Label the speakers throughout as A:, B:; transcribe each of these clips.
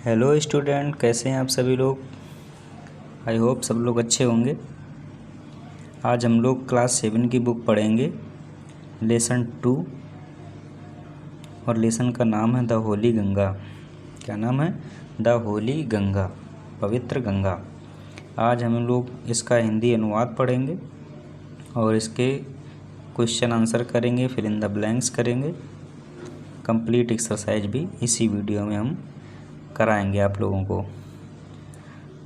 A: Hello student, कैसे हैं आप सभी लोग। आई होप सब लोग अच्छे होंगे। आज हम लोग क्लास 7 की बुक पढ़ेंगे, लेसन 2, और लेसन का नाम है द होली गंगा। क्या नाम है? द होली गंगा, पवित्र गंगा। आज हम लोग इसका हिंदी अनुवाद पढ़ेंगे और इसके क्वेश्चन आंसर करेंगे, फिल इन द ब्लैंक्स करेंगे। कंप्लीट एक्सरसाइज भी इसी वीडियो में हम कराएंगे आप लोगों को।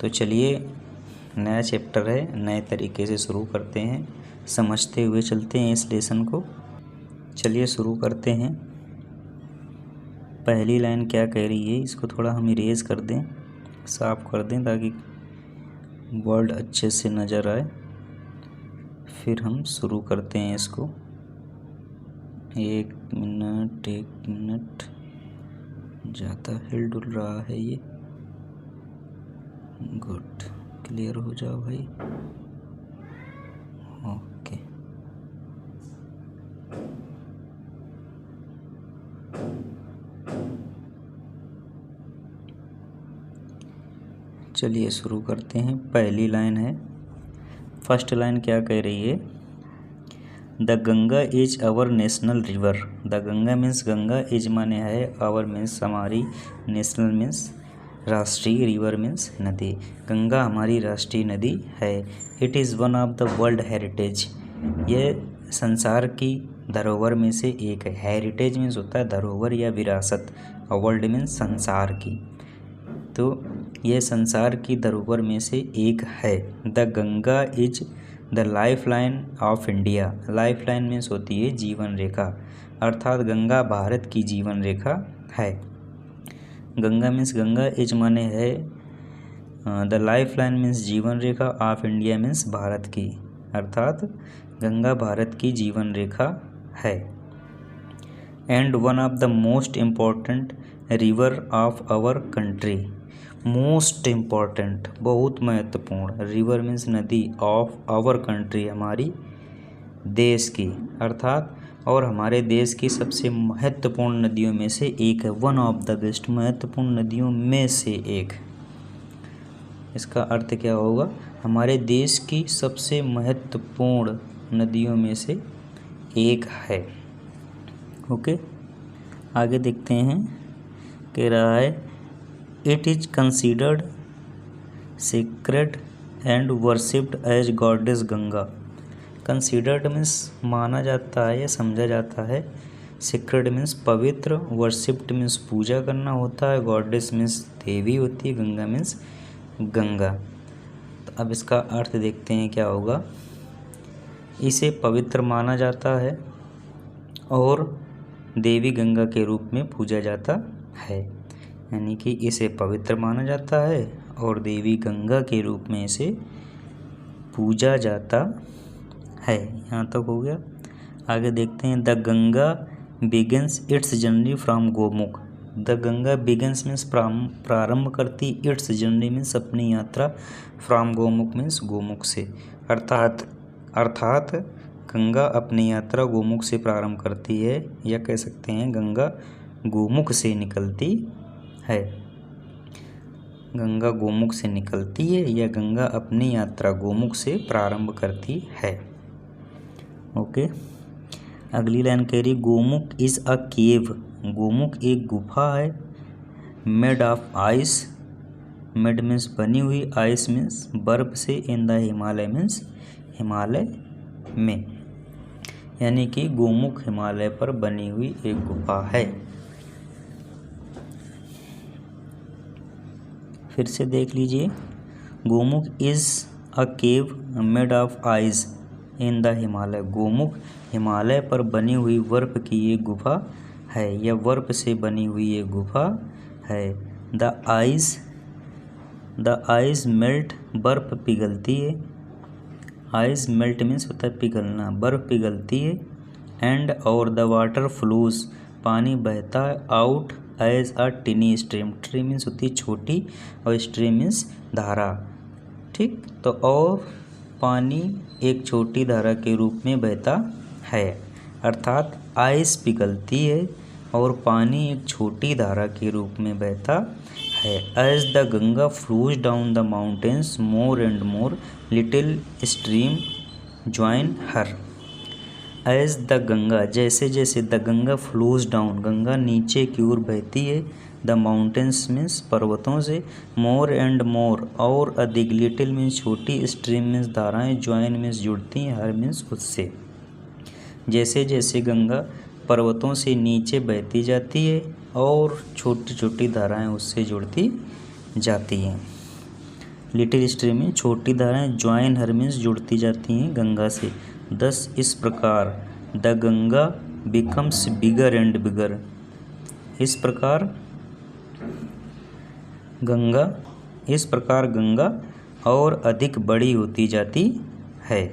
A: तो चलिए, नया चैप्टर है, नए तरीके से शुरू करते हैं, समझते हुए चलते हैं इस लेसन को। चलिए शुरू करते हैं। पहली लाइन क्या कह रही है, इसको थोड़ा हम इरेज कर दें, साफ कर दें ताकि वर्ड अच्छे से नज़र आए। फिर हम शुरू करते हैं इसको। एक मिनट ज़्यादा हिल-डुल रहा है ये। गुड, क्लियर हो जाओ भाई। ओके, चलिए शुरू करते हैं। पहली लाइन है, फर्स्ट लाइन क्या कह रही है? The Ganga is our national river. The Ganga means Ganga, is माने है, आवर मीन्स हमारी, नेशनल मीन्स राष्ट्रीय, रिवर मीन्स नदी। गंगा हमारी राष्ट्रीय नदी है। It is one of the world heritage. यह संसार की धरोहर में से एक है। हेरिटेज मीन्स होता है धरोहर या विरासत, और वर्ल्ड मीन्स संसार की। तो यह संसार की धरोहर में से एक है। The Ganga is the life line of India. Life line means होती है जीवन रेखा, अर्थात गंगा भारत की जीवन रेखा है। गंगा मीन्स गंगा, इज माने है, द लाइफ लाइन मीन्स जीवन रेखा, ऑफ इंडिया मीन्स भारत की, अर्थात गंगा भारत की जीवन रेखा है। And one of the most important river of our country. Most important, बहुत महत्वपूर्ण, रिवर मीन्स नदी, ऑफ आवर कंट्री, हमारी देश की, अर्थात और हमारे देश की सबसे महत्वपूर्ण नदियों में से एक है। वन ऑफ द बेस्ट, महत्वपूर्ण नदियों में से एक। इसका अर्थ क्या होगा? हमारे देश की सबसे महत्वपूर्ण नदियों में से एक है। ओके, आगे देखते हैं। कह रहा है it is considered sacred and worshipped as goddess Ganga. Considered means माना जाता है या समझा जाता है। सेक्रेड मीन्स पवित्र, वर्शिप्ड मीन्स पूजा करना होता है, गॉडेस मीन्स देवी होती है, गंगा मीन्स गंगा। तो अब इसका अर्थ देखते हैं क्या होगा। इसे पवित्र माना जाता है और देवी गंगा के रूप में पूजा जाता है। यानी कि इसे पवित्र माना जाता है और देवी गंगा के रूप में इसे पूजा जाता है। यहाँ तक हो गया। आगे देखते हैं। The Ganga begins it's journey from Gomukh. The Ganga begins means प्रारंभ करती, इट्स जर्नी मीन्स अपनी यात्रा, फ्रॉम गोमुख मीन्स गोमुख से, अर्थात गंगा अपनी यात्रा गोमुख से प्रारंभ करती है, या कह सकते हैं गंगा गोमुख से निकलती है। गंगा गोमुख से निकलती है या गंगा अपनी यात्रा गोमुख से प्रारंभ करती है। ओके, अगली लाइन कह रही गोमुख इज़ अ केव। गोमुख एक गुफा है। Made of ice, made means बनी हुई, आइस मीन्स बर्फ से, in the Himalaya means Himalaya में। यानी कि गोमुख हिमालय पर बनी हुई एक गुफा है। फिर से देख लीजिए। Gomukh is a cave made of ice in the Himalaya. Gomukh Himalaya पर बनी हुई बर्फ की एक गुफा है, या बर्फ से बनी हुई एक गुफा है। द आइस मेल्ट, बर्फ पिघलती है। आइस मेल्ट मीन्स होता है पिघलना, बर्फ पिघलती है। एंड और द वाटर फ्लोज, पानी बहता है, out as a tiny stream. Stream means होती है छोटी और स्ट्रीम मीन्स धारा। ठीक, तो और पानी एक छोटी धारा के रूप में बहता है, अर्थात आइस पिघलती है और पानी एक छोटी धारा के रूप में बहता है। As the Ganga flows down the mountains more and more little stream join her. As the Ganga, जैसे जैसे the Ganga flows down, Ganga नीचे की ओर बहती है, द माउंटेन्स मीन्स पर्वतों से, मोर एंड मोर और अधिक, लिटिल मीन्स छोटी, स्ट्रीम मीन्स धाराएं, ज्वाइन मीन्स जुड़ती हैं, हर मीन्स उससे। जैसे जैसे गंगा पर्वतों से नीचे बहती जाती है और छोटी छोटी धाराएं उससे जुड़ती जाती हैं। लिटिल स्ट्रीम में छोटी धाराएं, ज्वाइन हर मीन्स जुड़ती जाती हैं गंगा से। दस इस प्रकार the Ganga becomes bigger and bigger, इस प्रकार गंगा और अधिक बड़ी होती जाती है।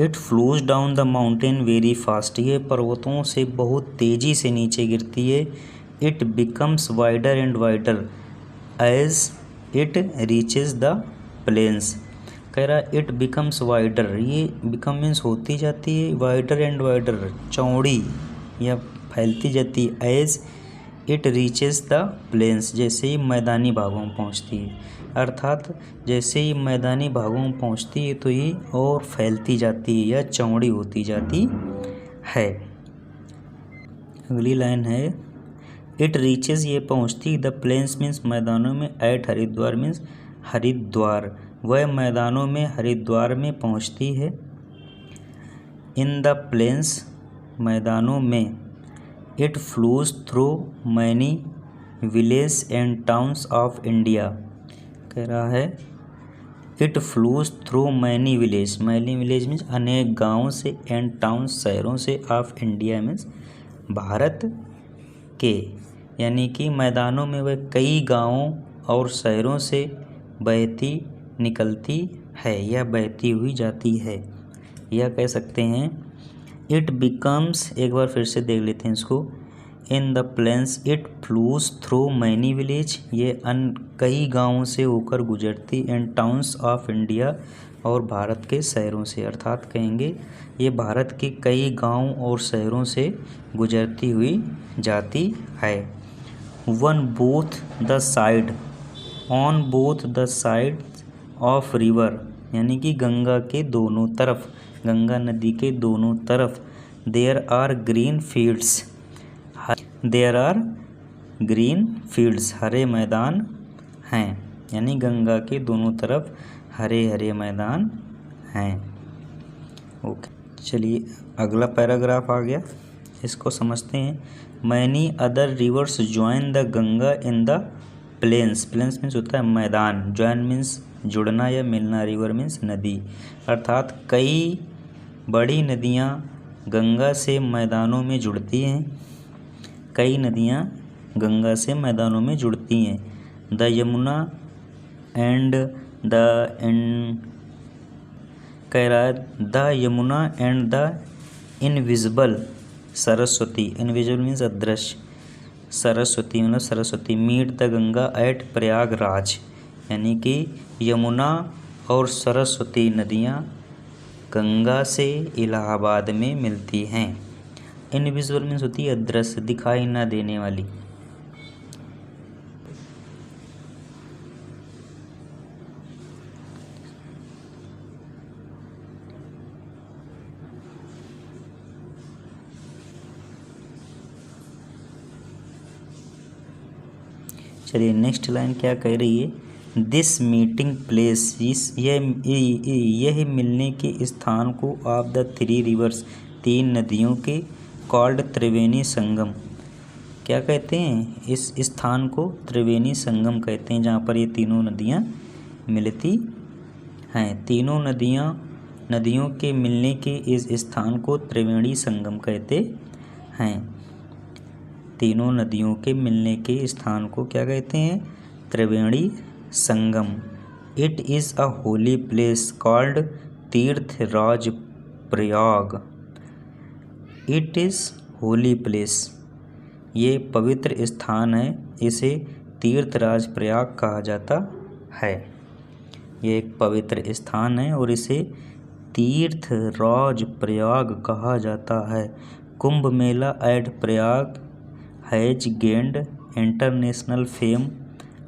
A: It flows down the mountain very fast, ये पर्वतों से बहुत तेज़ी से नीचे गिरती है। It becomes wider and wider as it reaches the plains, कह रहा इट बिकम्स वाइडर, ये बिकम मीन्स होती जाती है, वाइडर एंड वाइडर चौड़ी या फैलती जाती है, as it reaches the plains, जैसे ही मैदानी भागों में पहुंचती है। अर्थात जैसे ही मैदानी भागों में पहुंचती है तो ये और फैलती जाती है या चौड़ी होती जाती है। अगली लाइन है इट रीचेज, ये पहुंचती, द प्लेन्स मीन्स मैदानों में, एट हरिद्वार मीन्स हरिद्वार, वह मैदानों में हरिद्वार में पहुंचती है। इन द प्लेन्स, मैदानों में, it flows through many village and towns of India, कह रहा है it flows through many village means अनेक गाँवों से, एंड टाउन्स शहरों से, ऑफ इंडिया मीन्स भारत के, यानी कि मैदानों में वह कई गाँवों और शहरों से बहती निकलती है या बहती हुई जाती है। या कह सकते हैं इट बिकम्स, एक बार फिर से देख लेते हैं इसको, in the plains it flows through many village, ये कई गाँवों से होकर गुजरती, एंड टाउन्स ऑफ इंडिया और भारत के शहरों से, अर्थात कहेंगे ये भारत के कई गाँव और शहरों से गुजरती हुई जाती है। One both the side, on both the side of river, यानी कि गंगा के दोनों तरफ, गंगा नदी के दोनों तरफ, देयर आर ग्रीन फील्ड्स, हरे मैदान हैं, यानी गंगा के दोनों तरफ हरे हरे मैदान हैं। ओके, चलिए अगला पैराग्राफ आ गया, इसको समझते हैं। Many other rivers join the Ganga in the plains means होता है मैदान, ज्वाइन मीन्स जुड़ना या मिलना, रिवर मीन्स नदी, अर्थात कई बड़ी नदियाँ गंगा से मैदानों में जुड़ती हैं, कई नदियाँ गंगा से मैदानों में जुड़ती हैं। द यमुना एंड कह रहा है the Yamuna and the invisible Saraswati, invisible means अदृश्य, सरस्वती मतलब Saraswati, meet the Ganga at Prayagraj, यानी कि यमुना और सरस्वती नदियाँ गंगा से इलाहाबाद में मिलती हैं। इनविजिबल मीन्स होती है अदृश्य, दिखाई न देने वाली। चलिए नेक्स्ट लाइन क्या कह रही है, दिस मीटिंग प्लेस, यह मिलने के स्थान को ऑफ द थ्री रिवर्स, तीन नदियों के, कॉल्ड त्रिवेणी संगम, क्या कहते हैं इस स्थान को, त्रिवेणी संगम कहते हैं, जहाँ पर ये तीनों नदियाँ मिलती हैं। तीनों नदियों के मिलने के इस स्थान को त्रिवेणी संगम कहते हैं। तीनों नदियों के मिलने के स्थान को क्या कहते हैं, Triveni Sangam. It is a holy place called Tirthraj Prayag. It is holy place, ये पवित्र स्थान है, इसे तीर्थराज प्रयाग कहा जाता है। ये एक पवित्र स्थान है और इसे तीर्थराज प्रयाग कहा जाता है। Kumbh Mela at Prayag has gained international fame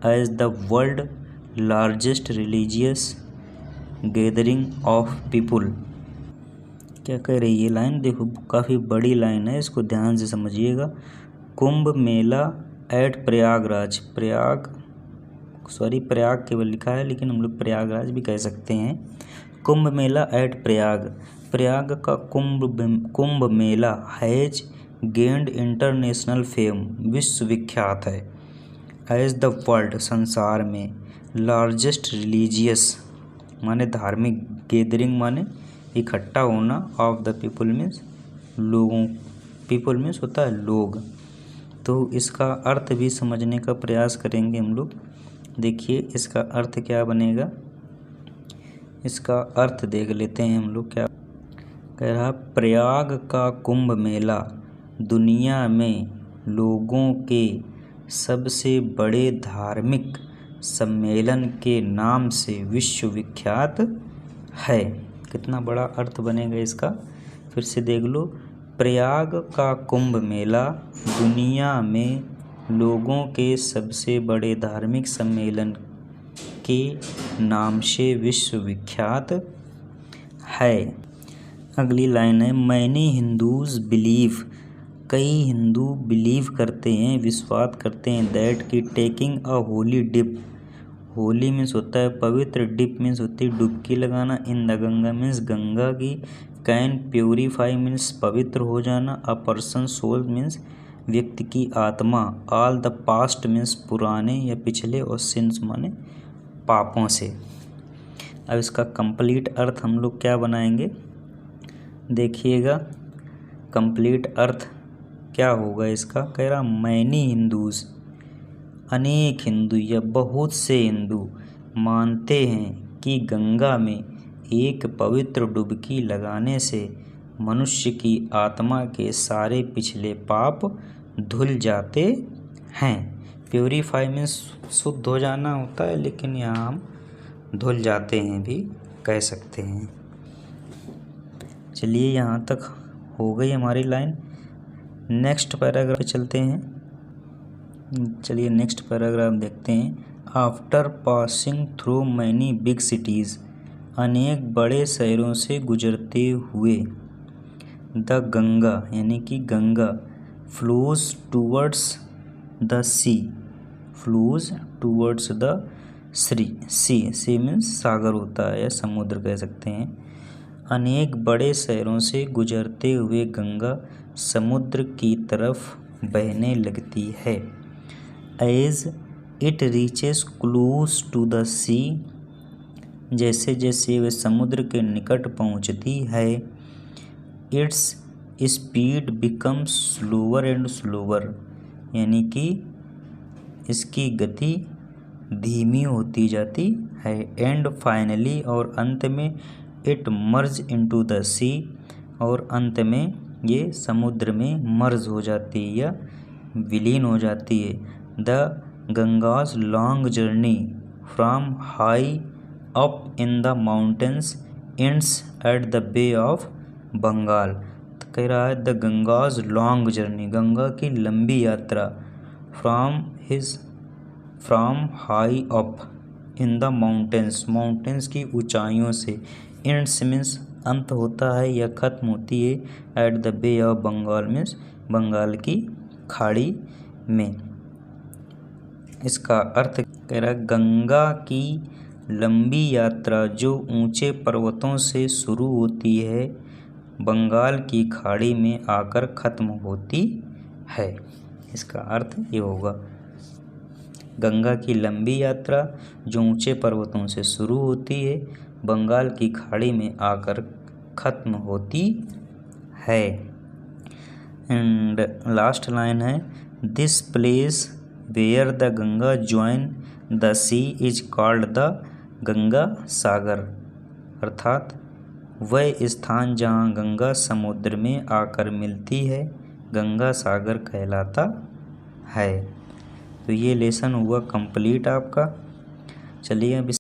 A: as the world largest religious gathering of people. क्या कह रही है लाइन, देखो काफ़ी बड़ी लाइन है, इसको ध्यान से समझिएगा। कुंभ मेला एट प्रयागराज, प्रयाग केवल लिखा है लेकिन हम लोग प्रयागराज भी कह सकते हैं। कुंभ मेला एट प्रयाग का Kumbh Mela has gained international fame, विश्वविख्यात है। एज द वर्ल्ड, संसार में, लार्जेस्ट रिलीजियस माने धार्मिक, गैदरिंग माने इकट्ठा होना, ऑफ द पीपल मीन्स लोगों, पीपल मीन्स होता है लोग। तो इसका अर्थ भी समझने का प्रयास करेंगे हम लोग। देखिए इसका अर्थ क्या बनेगा, इसका अर्थ देख लेते हैं हम लोग। क्या कह रहा, प्रयाग का कुंभ मेला दुनिया में लोगों के सबसे बड़े धार्मिक सम्मेलन के नाम से विश्वविख्यात है। कितना बड़ा अर्थ बनेगा इसका, फिर से देख लो। प्रयाग का कुंभ मेला दुनिया में लोगों के सबसे बड़े धार्मिक सम्मेलन के नाम से विश्वविख्यात है। अगली लाइन है, मैनी हिंदूज बिलीव, कई हिंदू बिलीव करते हैं, विश्वास करते हैं, दैट की taking a holy dip, holy means होता है पवित्र, डिप मीन्स होती है डुबकी लगाना, in the Ganga means Ganga की, कैन प्योरीफाई मीन्स पवित्र हो जाना, अ पर्सन सोल मीन्स व्यक्ति की आत्मा, ऑल द पास्ट मीन्स पुराने या पिछले, और सिंस माने पापों से। अब इसका कंप्लीट अर्थ हम लोग क्या बनाएंगे, देखिएगा कंप्लीट अर्थ क्या होगा इसका। कह रहा मैनी हिंदूज, अनेक हिंदू या बहुत से हिंदू मानते हैं कि गंगा में एक पवित्र डुबकी लगाने से मनुष्य की आत्मा के सारे पिछले पाप धुल जाते हैं। प्योरीफाई मीन्स शुद्ध हो जाना होता है, लेकिन यहाँ हम धुल जाते हैं भी कह सकते हैं। चलिए यहाँ तक हो गई हमारी लाइन। नेक्स्ट पैराग्राफ पे चलते हैं। चलिए नेक्स्ट पैराग्राफ देखते हैं। After passing through many big cities, अनेक बड़े शहरों से गुजरते हुए, द गंगा यानी कि Ganga, flows towards the sea, flows towards the sea means सागर होता है या समुद्र कह सकते हैं। अनेक बड़े शहरों से गुजरते हुए गंगा समुद्र की तरफ बहने लगती है। As it reaches close to the sea, जैसे जैसे वह समुद्र के निकट पहुंचती है, its speed becomes slower and slower, यानी कि इसकी गति धीमी होती जाती है। एंड फाइनली, और अंत में, इट मर्ज इनटू द सी, और अंत में ये समुद्र में मर्ज हो जाती है या विलीन हो जाती है। The Ganga's long journey from high up in the mountains ends at the bay of Bengal. तो कह रहा है the Ganga's long journey, Ganga की लंबी यात्रा, from high up in the mountains की ऊंचाइयों से, एंड्स मीन्स अंत होता है या ख़त्म होती है, at the bay of Bengal means Bengal की खाड़ी में। इसका अर्थ कह रहा है गंगा की लंबी यात्रा जो ऊंचे पर्वतों से शुरू होती है, बंगाल की खाड़ी में आकर ख़त्म होती है। इसका अर्थ ये होगा, गंगा की लंबी यात्रा जो ऊंचे पर्वतों से शुरू होती है, बंगाल की खाड़ी में आकर ख़त्म होती है। एंड लास्ट लाइन है, this place where the Ganga join the sea is called the Ganga Sagar, अर्थात वह स्थान जहाँ गंगा समुद्र में आकर मिलती है गंगा सागर कहलाता है। तो ये लेसन हुआ कंप्लीट आपका। चलिए अब